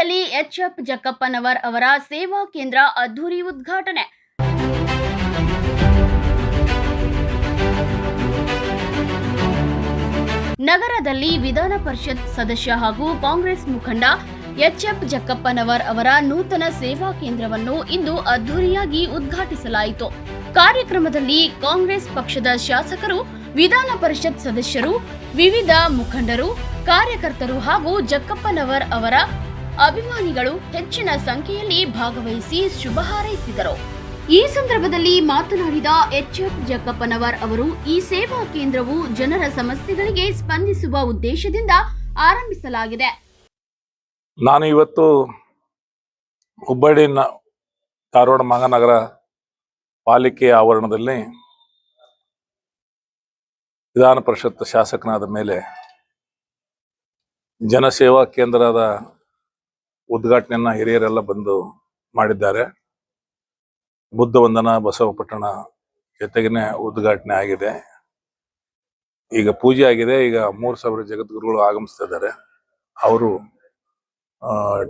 ನಗರದಲ್ಲಿ ಎಚ್.ಎಫ್. ಜಕ್ಕಪ್ಪನವರ್ ಅವರ ಸೇವಾ ಕೇಂದ್ರ ಅದ್ದೂರಿ ಉದ್ಘಾಟನೆ. ನಗರದಲ್ಲಿ ವಿಧಾನ ಪರಿಷತ್ ಸದಸ್ಯ ಹಾಗೂ ಕಾಂಗ್ರೆಸ್ ಮುಖಂಡ ಎಚ್.ಎಫ್. ಜಕ್ಕಪ್ಪನವರ್ ಅವರ ನೂತನ ಸೇವಾ ಕೇಂದ್ರವನ್ನು ಇಂದು ಅದ್ದೂರಿಯಾಗಿ ಉದ್ಘಾಟಿಸಲಾಯಿತು. ಕಾರ್ಯಕ್ರಮದಲ್ಲಿ ಕಾಂಗ್ರೆಸ್ ಪಕ್ಷದ ಶಾಸಕರು, ವಿಧಾನ ಪರಿಷತ್ ಸದಸ್ಯರು, ವಿವಿಧ ಮುಖಂಡರು, ಕಾರ್ಯಕರ್ತರು ಹಾಗೂ ಜಕ್ಕಪ್ಪನವರ್ ಅವರ ಅಭಿಮಾನಿಗಳು ಹೆಚ್ಚಿನ ಸಂಖ್ಯೆಯಲ್ಲಿ ಭಾಗವಹಿಸಿ ಶುಭ ಹಾರೈಸಿದರು. ಈ ಸಂದರ್ಭದಲ್ಲಿ ಮಾತನಾಡಿದ ಎಚ್.ಎಫ್. ಜಕ್ಕಪ್ಪನವರ್ ಅವರು, ಈ ಸೇವಾ ಕೇಂದ್ರವು ಜನರ ಸಮಸ್ಯೆಗಳಿಗೆ ಸ್ಪಂದಿಸುವ ಉದ್ದೇಶದಿಂದ ಆರಂಭಿಸಲಾಗಿದೆ. ನಾನು ಇವತ್ತು ಹುಬ್ಬಳ್ಳಿ ಧಾರವಾಡ ಮಹಾನಗರ ಪಾಲಿಕೆಯ ಆವರಣದಲ್ಲಿ ವಿಧಾನ ಪರಿಷತ್ ಶಾಸಕನಾದ ಮೇಲೆ ಜನಸೇವಾ ಕೇಂದ್ರದ ಉದ್ಘಾಟನೆಯನ್ನ ಹಿರಿಯರೆಲ್ಲ ಬಂದು ಮಾಡಿದ್ದಾರೆ. ಬುದ್ಧ ವಂದನ ಬಸವಪಟ್ಟಣ ಜೊತೆಗೇನೆ ಉದ್ಘಾಟನೆ ಆಗಿದೆ. ಈಗ ಪೂಜೆ ಆಗಿದೆ. ಈಗ 3000 ಜಗದ್ಗುರುಗಳು ಆಗಮಿಸ್ತಾ ಇದ್ದಾರೆ. ಅವರು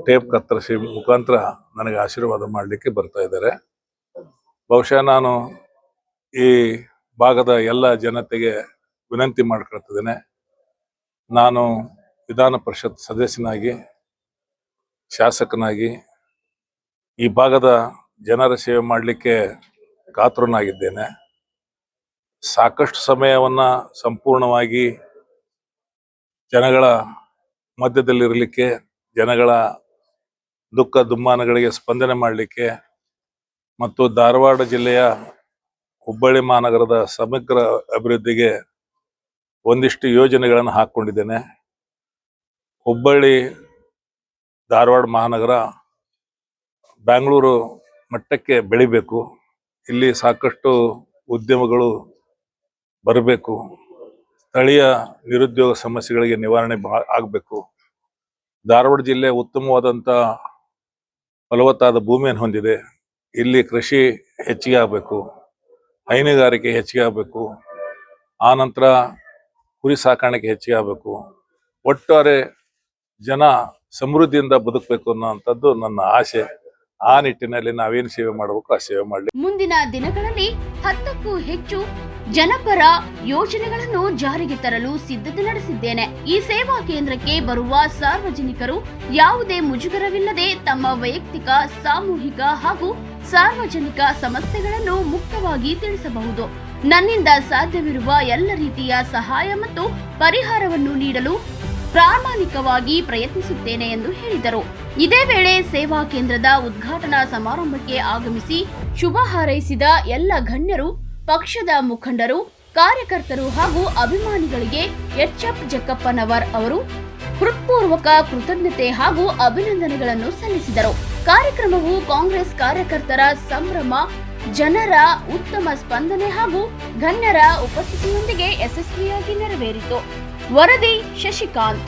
ಟೇಪ್ ಕತ್ತರಿಸಿ ಮುಖಾಂತರ ನನಗೆ ಆಶೀರ್ವಾದ ಮಾಡಲಿಕ್ಕೆ ಬರ್ತಾ ಇದ್ದಾರೆ. ಬಹುಶಃ ನಾನು ಈ ಭಾಗದ ಎಲ್ಲ ಜನತೆಗೆ ವಿನಂತಿ ಮಾಡ್ಕೊಳ್ತಿದ್ದೇನೆ. ನಾನು ವಿಧಾನ ಪರಿಷತ್ ಸದಸ್ಯನಾಗಿ, ಶಾಸಕನಾಗಿ ಈ ಭಾಗದ ಜನರ ಸೇವೆ ಮಾಡಲಿಕ್ಕೆ ಕಾತುರನಾಗಿದ್ದೇನೆ. ಸಾಕಷ್ಟು ಸಮಯವನ್ನ ಸಂಪೂರ್ಣವಾಗಿ ಜನಗಳ ಮಧ್ಯದಲ್ಲಿರಲಿಕ್ಕೆ, ಜನಗಳ ದುಃಖ ದುಮ್ಮಾನಗಳಿಗೆ ಸ್ಪಂದನೆ ಮಾಡಲಿಕ್ಕೆ ಮತ್ತು ಧಾರವಾಡ ಜಿಲ್ಲೆಯ ಹುಬ್ಬಳ್ಳಿ ಮಹಾನಗರದ ಸಮಗ್ರ ಅಭಿವೃದ್ಧಿಗೆ ಒಂದಿಷ್ಟು ಯೋಜನೆಗಳನ್ನು ಹಾಕ್ಕೊಂಡಿದ್ದೇನೆ. ಹುಬ್ಬಳ್ಳಿ ಧಾರವಾಡ ಮಹಾನಗರ ಬೆಂಗಳೂರು ಮಟ್ಟಕ್ಕೆ ಬೆಳಿಬೇಕು. ಇಲ್ಲಿ ಸಾಕಷ್ಟು ಉದ್ಯಮಗಳು ಬರಬೇಕು. ಸ್ಥಳೀಯ ನಿರುದ್ಯೋಗ ಸಮಸ್ಯೆಗಳಿಗೆ ನಿವಾರಣೆ ಆಗಬೇಕು. ಧಾರವಾಡ ಜಿಲ್ಲೆ ಉತ್ತಮವಾದಂಥ ಫಲವತ್ತಾದ ಭೂಮಿಯನ್ನು ಹೊಂದಿದೆ. ಇಲ್ಲಿ ಕೃಷಿ ಹೆಚ್ಚಿಗೆ ಆಗಬೇಕು, ಹೈನುಗಾರಿಕೆ ಹೆಚ್ಚಿಗೆ ಆಗಬೇಕು, ಆನಂತರ ಕುರಿ ಸಾಕಾಣಿಕೆ ಹೆಚ್ಚಿಗೆ ಆಗಬೇಕು. ಒಟ್ಟಾರೆ ಜನ ಸಮೃದ್ಧಿಯಿಂದ ಬದುಕಬೇಕು ಅನ್ನೋಂಥದ್ದು ನನ್ನ ಆಸೆ. ಆ ನಿಟ್ಟಿನಲ್ಲಿ ನಾವೇನು ಸೇವೆ ಮಾಡಬೇಕು ಆ ಸೇವೆ ಮಾಡಲಿ. ಮುಂದಿನ ದಿನಗಳಲ್ಲಿ 10ಕ್ಕೂ ಹೆಚ್ಚು ಜನಪರ ಯೋಜನೆಗಳನ್ನು ಜಾರಿಗೆ ತರಲು ಸಿದ್ಧತೆ ನಡೆಸಿದ್ದೇನೆ. ಈ ಸೇವಾ ಕೇಂದ್ರಕ್ಕೆ ಬರುವ ಸಾರ್ವಜನಿಕರು ಯಾವುದೇ ಮುಜುಗರವಿಲ್ಲದೆ ತಮ್ಮ ವೈಯಕ್ತಿಕ, ಸಾಮೂಹಿಕ ಹಾಗೂ ಸಾರ್ವಜನಿಕ ಸಮಸ್ಯೆಗಳನ್ನು ಮುಕ್ತವಾಗಿ ತಿಳಿಸಬಹುದು. ನನ್ನಿಂದ ಸಾಧ್ಯವಿರುವ ಎಲ್ಲ ರೀತಿಯ ಸಹಾಯ ಮತ್ತು ಪರಿಹಾರವನ್ನು ನೀಡಲು ಪ್ರಾಮಾಣಿಕವಾಗಿ ಪ್ರಯತ್ನಿಸುತ್ತೇನೆ ಎಂದು ಹೇಳಿದರು. ಇದೇ ವೇಳೆ ಸೇವಾ ಕೇಂದ್ರದ ಉದ್ಘಾಟನಾ ಸಮಾರಂಭಕ್ಕೆ ಆಗಮಿಸಿ ಶುಭ ಹಾರೈಸಿದ ಎಲ್ಲ ಗಣ್ಯರು, ಪಕ್ಷದ ಮುಖಂಡರು, ಕಾರ್ಯಕರ್ತರು ಹಾಗೂ ಅಭಿಮಾನಿಗಳಿಗೆ ಎಚ್.ಎಫ್. ಜಕ್ಕಪ್ಪನವರ್ ಅವರು ಹೃತ್ಪೂರ್ವಕ ಕೃತಜ್ಞತೆ ಹಾಗೂ ಅಭಿನಂದನೆಗಳನ್ನು ಸಲ್ಲಿಸಿದರು. ಕಾರ್ಯಕ್ರಮವು ಕಾಂಗ್ರೆಸ್ ಕಾರ್ಯಕರ್ತರ ಸಂಭ್ರಮ, ಜನರ ಉತ್ತಮ ಸ್ಪಂದನೆ ಹಾಗೂ ಗಣ್ಯರ ಉಪಸ್ಥಿತಿಯೊಂದಿಗೆ ಯಶಸ್ವಿಯಾಗಿ ನೆರವೇರಿತು. ವರದಿ ಶಶಿಕಾಂತ್.